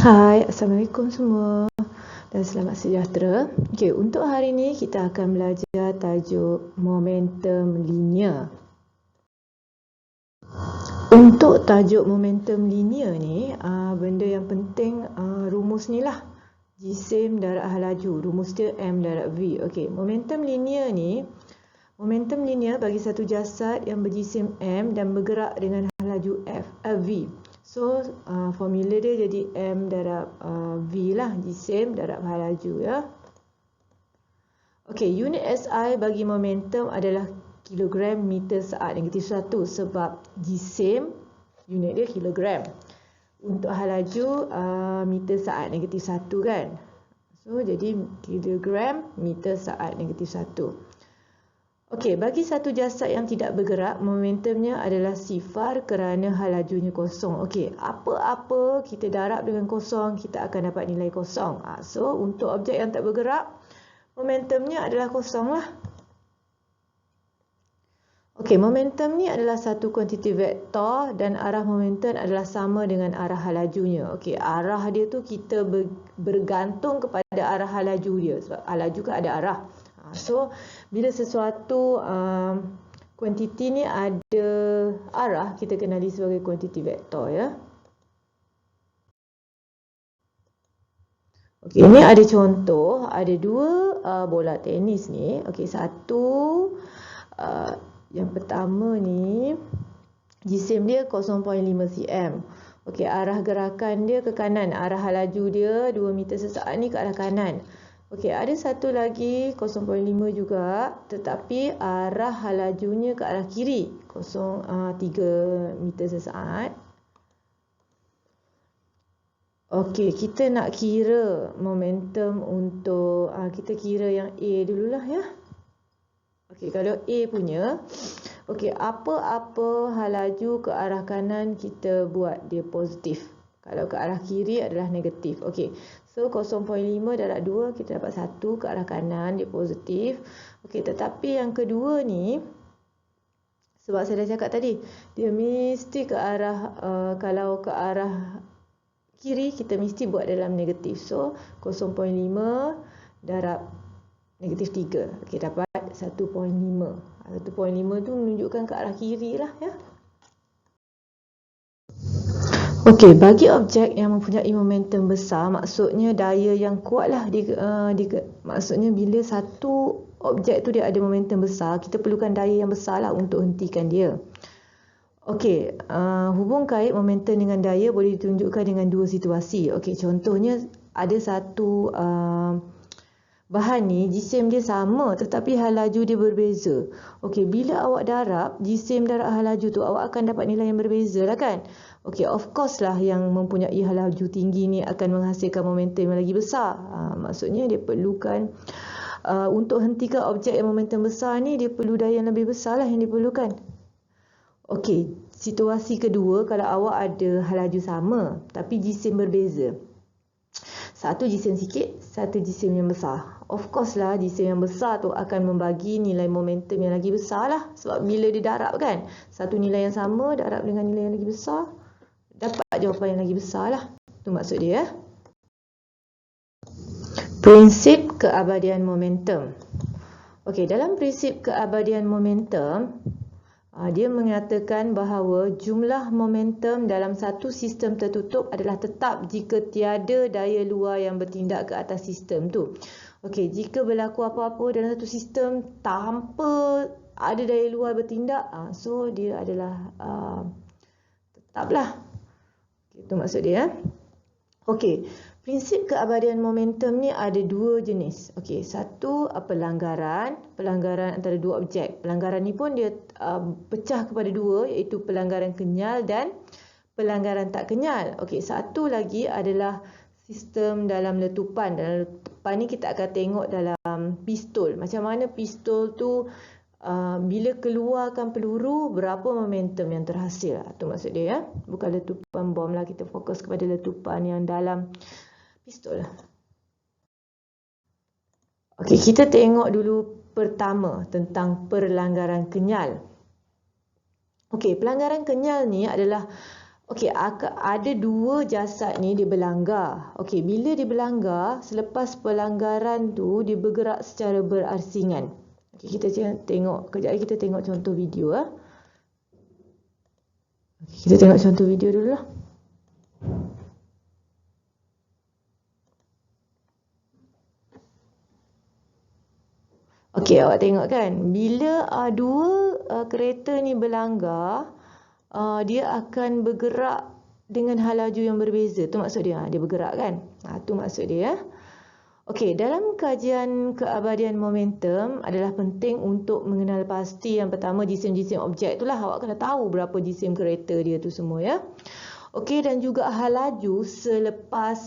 Hai, Assalamualaikum semua dan selamat sejahtera. Okey, untuk hari ini kita akan belajar tajuk momentum linear. Untuk tajuk momentum linear ni, benda yang penting rumus ni lah. Jisim darab hal laju, rumus dia M darab V. Okey, momentum linear bagi satu jasad yang berjisim M dan bergerak dengan hal laju V. So, formula dia jadi M darab V lah, jisim darab hal laju ya. Okey, unit SI bagi momentum adalah kilogram meter saat -1 sebab jisim unit dia kilogram. Untuk hal laju meter saat -1 kan. So, jadi kilogram meter saat -1. Okey, bagi satu jasad yang tidak bergerak, momentumnya adalah sifar kerana hal lajunya kosong. Okey, apa-apa kita darab dengan kosong, kita akan dapat nilai kosong. So, untuk objek yang tak bergerak, momentumnya adalah kosong lah. Okey, momentum ni adalah satu kuantiti vektor dan arah momentum adalah sama dengan arah hal lajunya. Okey, arah dia tu kita bergantung kepada arah hal laju dia. Sebab hal laju kan ada arah. So, bila sesuatu kuantiti ni ada arah, kita kenali sebagai kuantiti vektor ya. Okey, ini ada contoh, ada dua bola tenis ni. Okey, satu yang pertama ni jisim dia 0.5 cm. Okey, arah gerakan dia ke kanan, arah hal laju dia 2 meter sesaat ni ke arah kanan. Okey, ada satu lagi 0.5 juga, tetapi arah hal lajunya ke arah kiri, 3 meter sesaat. Okey, kita nak kira momentum untuk, kita kira yang A dululah ya. Okey, kalau A punya, okey, apa-apa hal laju ke arah kanan kita buat dia positif. Kalau ke arah kiri adalah negatif. Okey, so 0.5 darab 2 kita dapat 1 ke arah kanan, dia positif. Okey, tetapi yang kedua ni, sebab saya dah cakap tadi, dia mesti ke arah, kalau ke arah kiri kita mesti buat dalam negatif. So, 0.5 darab negatif 3. Okey, dapat 1.5. 1.5 tu menunjukkan ke arah kiri lah ya. Okey, bagi objek yang mempunyai momentum besar, maksudnya daya yang kuat lah. Maksudnya bila satu objek tu dia ada momentum besar, kita perlukan daya yang besar lah untuk hentikan dia. Okey, hubung kait momentum dengan daya boleh ditunjukkan dengan dua situasi. Okey, contohnya ada satu bahan ni, jisim dia sama tetapi hal laju dia berbeza. Okey, bila awak darab jisim darab hal laju tu, awak akan dapat nilai yang berbeza lah kan. Okey, of course lah yang mempunyai hal laju tinggi ni akan menghasilkan momentum yang lagi besar. Maksudnya dia perlukan, untuk hentikan objek yang momentum besar ni, dia perlu daya yang lebih besar lah yang diperlukan. Okey, situasi kedua, kalau awak ada hal laju sama tapi jisim berbeza. Satu jisim sikit, satu jisim yang besar. Of course lah jisim yang besar tu akan membagi nilai momentum yang lagi besar lah. Sebab bila dia darab kan, satu nilai yang sama darab dengan nilai yang lagi besar, dapat jawapan yang lagi besar lah. Itu maksud dia. Prinsip keabadian momentum. Okey, dalam prinsip keabadian momentum, dia mengatakan bahawa jumlah momentum dalam satu sistem tertutup adalah tetap jika tiada daya luar yang bertindak ke atas sistem tu. Okey, jika berlaku apa-apa dalam satu sistem tanpa ada daya luar bertindak, so dia adalah tetaplah. Itu maksud dia. Okey, prinsip keabadian momentum ni ada dua jenis. Okey, satu pelanggaran antara dua objek. Pelanggaran ni pun dia pecah kepada dua, iaitu pelanggaran kenyal dan pelanggaran tak kenyal. Okey, satu lagi adalah sistem dalam letupan. Dalam letupan ni kita akan tengok dalam pistol. Macam mana pistol tu bila keluarkan peluru, berapa momentum yang terhasil. Itu maksud dia ya. Bukan letupan bom lah, kita fokus kepada letupan yang dalam pistol. Okey, kita tengok dulu pertama tentang pelanggaran kenyal. Okey, pelanggaran kenyal ni adalah Okey, ada dua jasad ni dia berlanggar. Okey, bila dia berlanggar, selepas pelanggaran tu dia bergerak secara berasingan. Okey, kita tengok kejap lagi, kita tengok contoh video ah. Okey, kita tengok contoh video dulu lah. Okey, awak tengok kan, bila dua kereta ni berlanggar, dia akan bergerak dengan hal laju yang berbeza. Tu maksud dia, dia bergerak kan. Tu maksud dia. Okey, dalam kajian keabadian momentum adalah penting untuk mengenal pasti yang pertama jisim-jisim objek itulah. Awak kena tahu berapa jisim kereta dia tu semua ya. Okey, dan juga hal laju selepas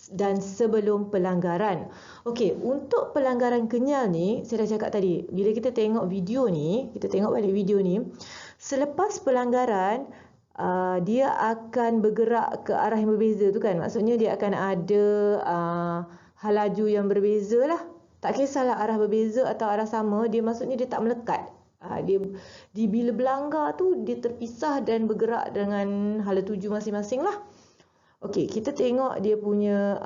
dan sebelum pelanggaran. Okey, untuk pelanggaran kenyal ni, saya dah cakap tadi, bila kita tengok video ni, kita tengok balik video ni, selepas pelanggaran, dia akan bergerak ke arah yang berbeza tu kan. Maksudnya dia akan ada hal laju yang berbeza lah. Tak kisahlah arah berbeza atau arah sama, dia maksudnya dia tak melekat. Dia bila berlanggar tu, dia terpisah dan bergerak dengan hala tuju masing-masing lah. Okey, kita tengok dia punya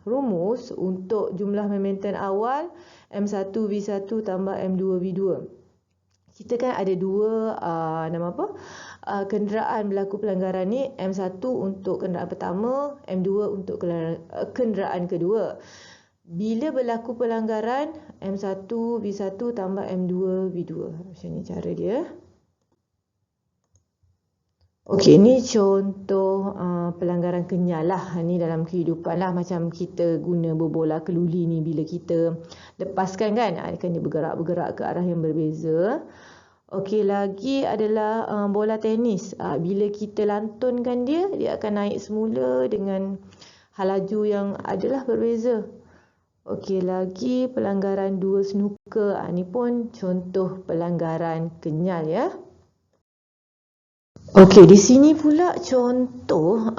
rumus untuk jumlah momentum awal M1V1 tambah M2V2. Kita kan ada dua kenderaan berlaku pelanggaran ni, M1 untuk kenderaan pertama, M2 untuk kenderaan kedua. Bila berlaku pelanggaran, M1V1 tambah M2V2. Macam ni cara dia. Okey, ni contoh pelanggaran kenyal lah. Ni dalam kehidupan lah. Macam kita guna berbola keluli ni, bila kita lepaskan kan, dia bergerak-bergerak ke arah yang berbeza. Okey, lagi adalah bola tenis. Bila kita lantunkan dia akan naik semula dengan hal laju yang adalah berbeza. Okey, lagi pelanggaran dua snooker. Ni pun contoh pelanggaran kenyal ya. Okey, di sini pula contoh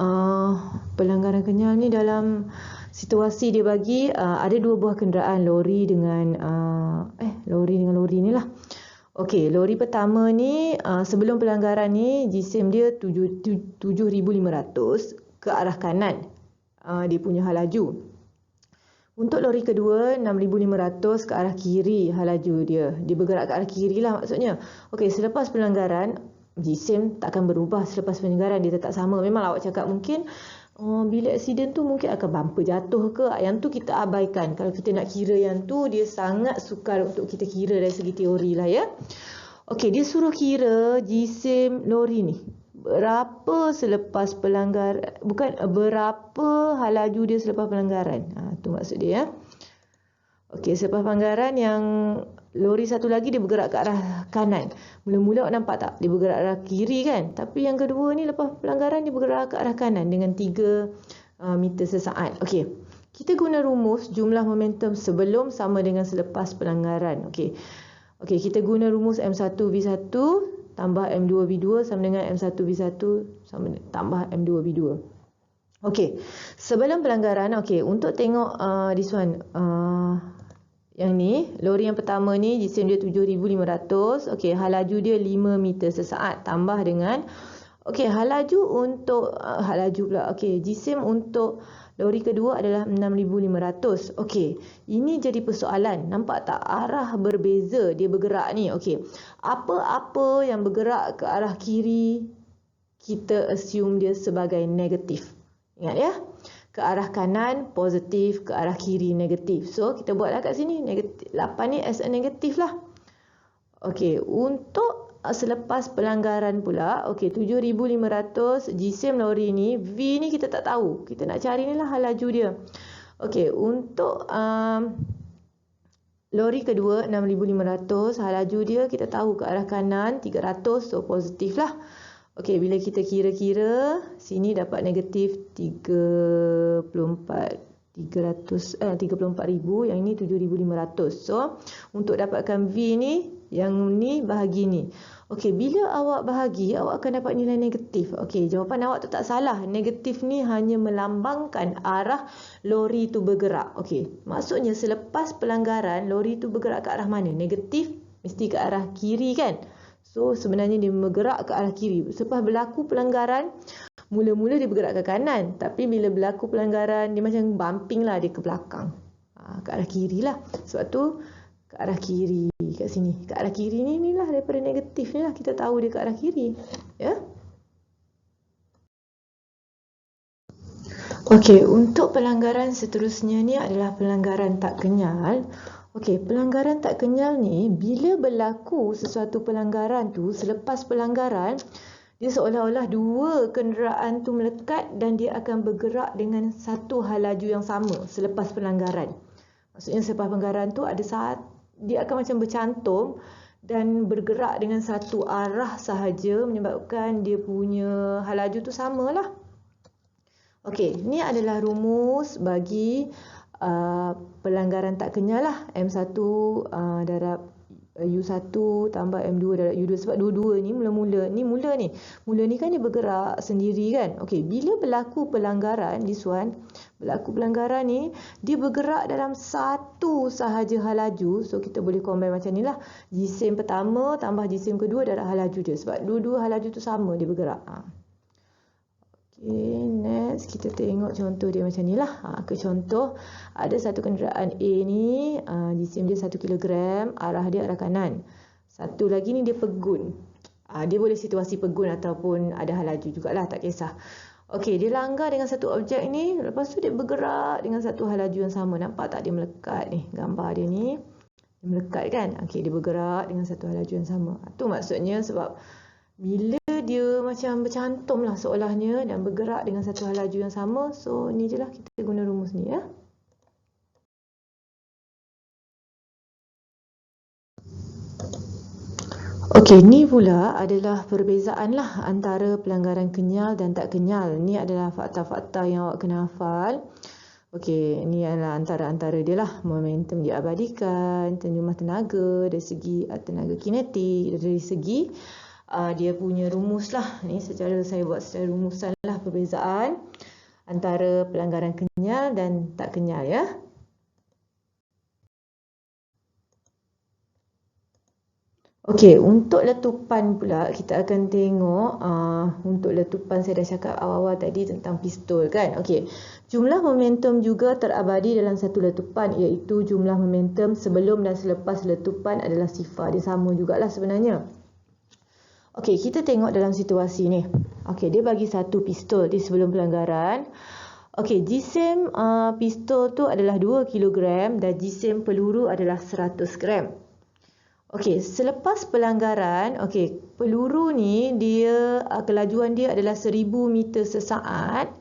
pelanggaran kenyal ni dalam situasi dia bagi ada dua buah kenderaan, lori dengan lori ni lah. Okey, lori pertama ni sebelum pelanggaran ni jisim dia 7,500 ke arah kanan. Dia punya hal laju. Untuk lori kedua 6,500 ke arah kiri hal laju dia. Dia bergerak ke arah kiri lah maksudnya. Okey, selepas pelanggaran jisim takkan berubah selepas pelanggaran, dia tetap sama. Memang awak cakap mungkin bila aksiden tu mungkin akan bumper jatuh ke, yang tu kita abaikan. Kalau kita nak kira yang tu, dia sangat sukar untuk kita kira dari segi teori lah ya. Okey, dia suruh kira jisim lori ni berapa selepas pelanggaran, berapa hal laju dia selepas pelanggaran. Tu maksud dia ya. Okey, selepas pelanggaran yang lori satu lagi dia bergerak ke arah kanan. Mula-mula nampak tak? Dia bergerak ke arah kiri kan? Tapi yang kedua ni lepas pelanggaran dia bergerak ke arah kanan dengan 3 meter sesaat. Okey. Kita guna rumus jumlah momentum sebelum sama dengan selepas pelanggaran. Okey. Okey, kita guna rumus M1V1 tambah M2V2 sama dengan M1V1 tambah M2V2. Okey. Sebelum pelanggaran, okey, untuk tengok this one yang ni, lori yang pertama ni jisim dia 7,500. Okey, hal laju dia 5 meter sesaat tambah dengan hal laju untuk jisim untuk lori kedua adalah 6,500. Okey, ini jadi persoalan. Nampak tak arah berbeza dia bergerak ni? Okey. Apa-apa yang bergerak ke arah kiri kita assume dia sebagai negatif. Ingat ya? Ke arah kanan positif, ke arah kiri negatif. So, kita buatlah kat sini. Negatif, 8 ni as a negatif lah. Okey, untuk selepas pelanggaran pula, 7,500 jisim lori ni, V ni kita tak tahu. Kita nak cari ni lah hal laju dia. Okey, untuk lori kedua 6,500, hal laju dia kita tahu ke arah kanan 300, so positif lah. Okey, bila kita kira-kira, sini dapat negatif 34,000, yang ini 7,500. So, untuk dapatkan V ni, yang ni bahagi ni. Okey, bila awak bahagi, awak akan dapat nilai negatif. Okey, jawapan awak tu tak salah. Negatif ni hanya melambangkan arah lori tu bergerak. Okey, maksudnya selepas pelanggaran, lori tu bergerak ke arah mana? Negatif, mesti ke arah kiri kan? So sebenarnya dia bergerak ke arah kiri. Selepas berlaku pelanggaran, mula-mula dia bergerak ke kanan. Tapi bila berlaku pelanggaran, dia macam bumping lah dia ke belakang. Ke arah kiri lah. Sebab tu ke arah kiri kat sini. Ke arah kiri ni lah daripada negatif ni lah kita tahu dia ke arah kiri. Ya. Okey, untuk pelanggaran seterusnya ni adalah pelanggaran tak kenyal. Okey, pelanggaran tak kenyal ni bila berlaku sesuatu pelanggaran tu, selepas pelanggaran dia seolah-olah dua kenderaan tu melekat dan dia akan bergerak dengan satu hal laju yang sama selepas pelanggaran. Maksudnya selepas pelanggaran tu ada saat dia akan macam bercantum dan bergerak dengan satu arah sahaja menyebabkan dia punya hal laju tu samalah. Okey, ni adalah rumus bagi pelanggaran tak kenyal lah. M1 darab U1 tambah M2 darab U2. Sebab dua-dua ni mula ni kan dia bergerak sendiri kan. Okey, bila berlaku pelanggaran, this one, berlaku pelanggaran ni, dia bergerak dalam satu sahaja hal laju. So, kita boleh combine macam ni lah. Jisim pertama tambah jisim kedua darab hal laju dia. Sebab dua-dua hal laju tu sama dia bergerak. Okay, next kita tengok contoh dia macam ni lah. Ke contoh, ada satu kenderaan A ni, jisim dia 1 kilogram, arah dia arah kanan. Satu lagi ni dia pegun. Dia boleh situasi pegun ataupun ada hal laju jugalah, tak kisah. Okey, dia langgar dengan satu objek ni, lepas tu dia bergerak dengan satu hal laju yang sama. Nampak tak dia melekat ni? Gambar dia ni, dia melekat kan? Okey, dia bergerak dengan satu hal laju yang sama. Tu maksudnya sebab bila dia macam bercantum lah seolahnya dan bergerak dengan satu hal laju yang sama. So, ni je lah kita guna rumus ni ya. Okey, ni pula adalah perbezaan lah antara pelanggaran kenyal dan tak kenyal. Ni adalah fakta-fakta yang awak kena hafal. Okey, ni adalah antara dia lah. Momentum diabadikan, jumlah tenaga, dari segi tenaga kinetik, dari segi dia punya rumus lah. Ni saya buat secara rumusan lah perbezaan antara pelanggaran kenyal dan tak kenyal ya. Okey, untuk letupan pula kita akan tengok untuk letupan saya dah cakap awal-awal tadi tentang pistol kan. Okey, jumlah momentum juga terabadi dalam satu letupan, iaitu jumlah momentum sebelum dan selepas letupan adalah sifar. Dia sama jugalah sebenarnya. Okey, kita tengok dalam situasi ni. Okey, dia bagi satu pistol di sebelum pelanggaran. Okey, jisim pistol tu adalah 2 kilogram dan jisim peluru adalah 100 gram. Okey, selepas pelanggaran, okey, peluru ni dia kelajuan dia adalah 1000 meter sesaat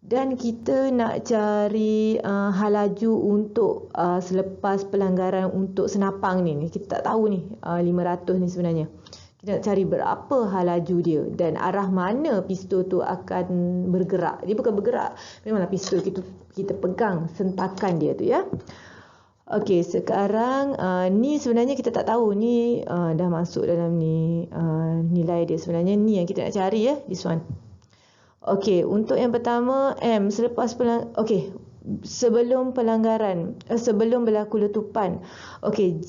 dan kita nak cari hal laju untuk selepas pelanggaran untuk senapang ni. Kita tak tahu ni 500 ni sebenarnya. Kita nak cari berapa hal laju dia dan arah mana pistol tu akan bergerak. Dia bukan bergerak, memanglah pistol kita pegang sentakan dia tu ya. Okey, sekarang ni sebenarnya kita tak tahu ni dah masuk dalam ni nilai dia sebenarnya ni yang kita nak cari ya, this one. Okey, untuk yang pertama M selepas sebelum pelanggaran, sebelum berlaku letupan. Okey,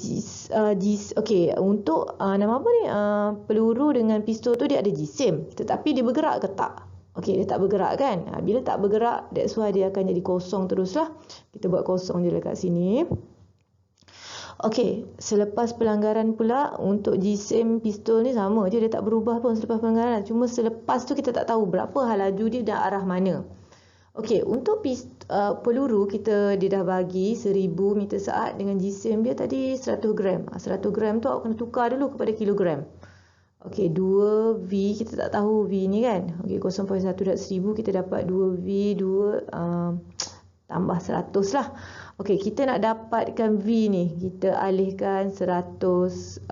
okey, untuk nama apa ni? Peluru dengan pistol tu dia ada jisim, tetapi dia bergerak ke tak? Okey, dia tak bergerak kan? Bila tak bergerak, that's why dia akan jadi kosong teruslah. Kita buat kosong je dekat sini. Okey, selepas pelanggaran pula untuk jisim pistol ni sama je, dia tak berubah pun selepas pelanggaran. Cuma selepas tu kita tak tahu berapa hal laju dia dan arah mana. Okey, untuk peluru dia dah bagi 1000 meter saat dengan jisim dia tadi 100 gram. 100 gram tu awak kena tukar dulu kepada kilogram. Okey, 2V, kita tak tahu V ni kan. Okey, 0.1 darab 1000 kita dapat 2V, 2 tambah 100 lah. Okey, kita nak dapatkan V ni. Kita alihkan 100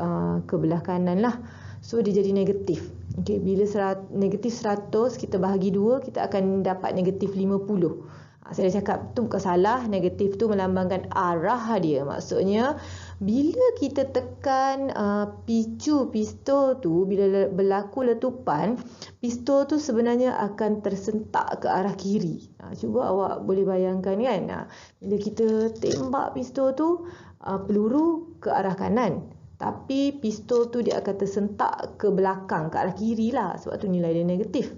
ke belah kanan lah. So, dia jadi negatif. Okey, bila negatif 100 kita bahagi 2, kita akan dapat negatif 50. Saya dah cakap tu bukan salah, negatif tu melambangkan arah dia. Maksudnya bila kita tekan picu pistol tu, bila berlaku letupan, pistol tu sebenarnya akan tersentak ke arah kiri. Cuba awak boleh bayangkan kan, bila kita tembak pistol tu, peluru ke arah kanan. Tapi pistol tu dia akan tersentak ke belakang, ke arah kiri lah. Sebab tu nilai dia negatif.